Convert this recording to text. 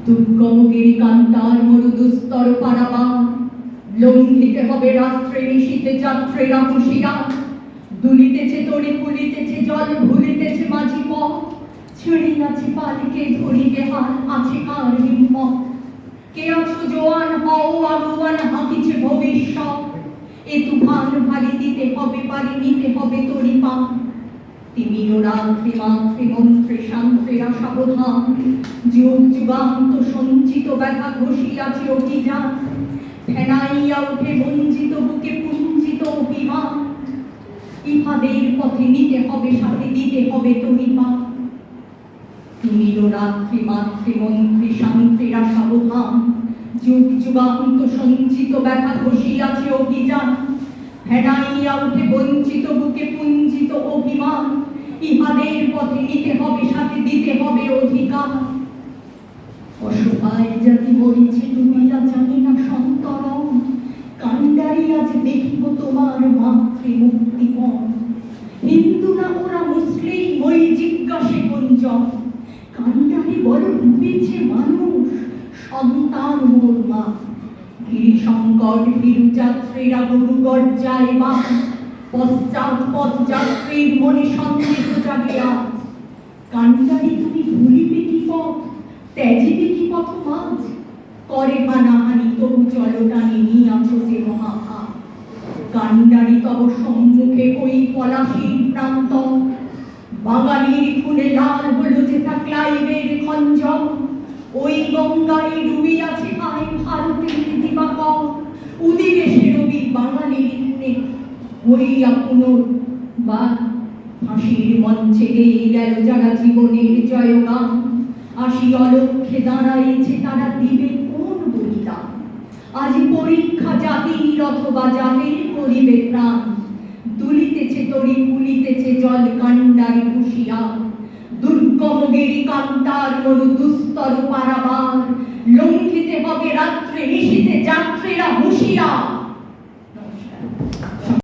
দুর্গমগিরি কান্তার মরু দুস্তর পারাবার, লঙ্ঘিতে হবে রাত্রে নিশীতে যাত্রেরা হুঁশিয়ার। দুলিতেছে তরি ফুলিতেছে জল ভুলিতেছে মাঝি পথ, ছিঁড়িয়াছে পালকে ধরিবে হাল আছে কার হিম্মত। কে আছো জোয়ান হও আগুয়ান হাঁকিছে ভবিষ্যৎ, এ তুফান ভারী দিতে হবে পারি নিতে হবে তরি পান। তিমির রাত্রি মাত্রে মন্ত্রে শান্ত্রেরা সাবধান, যুগ যুগান্ত সঞ্চিত ব্যথা ঘষিয়াছে অভিযান। ফেনাইয়া উঠে বঞ্চিত বুকে পুঞ্জিত অভিমান, ইহাদের পথে নিতে হবে সাথে দিতে হবে তরি পান। তিমির রাত্রি মাত্রে মন্ত্রে শান্ত্রেরা সাবধান, যুগ যুগান্ত সঞ্চিত ব্যথা ঘষিয়াছে অভিযান। ফেনাইয়া উঠে বঞ্চিত বুকে পুঞ্জিত অভিমান, ইহাদের পথে নিতে হবে সাথে দিতে হবে অধিকার। অসহায় জাতি মরিছে ডুবিয়া জানি না সন্তরণ, কান্ডারি আজ দেখিব তোমার মাতৃ মুক্তিপণ। হিন্দু না ওরা মুসলিম ওই জিজ্ঞাসে গুঞ্জন, কান্ডারি বড় ডুবেছে মানুষ সন্তান মোর মা। গিরিশঙ্কর বীরযাত্রীরা গুরু গর্জায় মা, পশ্চাৎ পথ যাত্রীর মনে সন্দেহ জাগে আজ। কান্ডারি তুমি ভুলিবে কি পথ, ত্যাজিবে কি পথ মাঝ, করে হানাহানি তবু জলটানি নিয়াছ যে মহাভাব। কান্ডারি তব সম্মুখে ওই পলাশীর প্রান্ত, বাঙালির খুনে লাল হলো যেটা ক্লাইভের খঞ্জর। ওই গঙ্গায় ডুবিয়াছে আয় ভারতের দিবাকর, উদিবে সে রবি বাঙালির খুনে হইয়া পুনর্বার। ফাঁসির মঞ্চে গেয়ে গেল যারা জীবনের জয়গান, আসি অলক্ষ্যে দাঁড়াইছে তারা দিবে কোন বলিদান। আজ পরীক্ষা জাতির অথবা জাতির করিবে প্রাণ, দুলিতেছে তরি ফুলিতেছে জল কান্ডারি হুঁশিয়ার। দুর্গমগিরি কান্তার মরু দুস্তর পারাবার,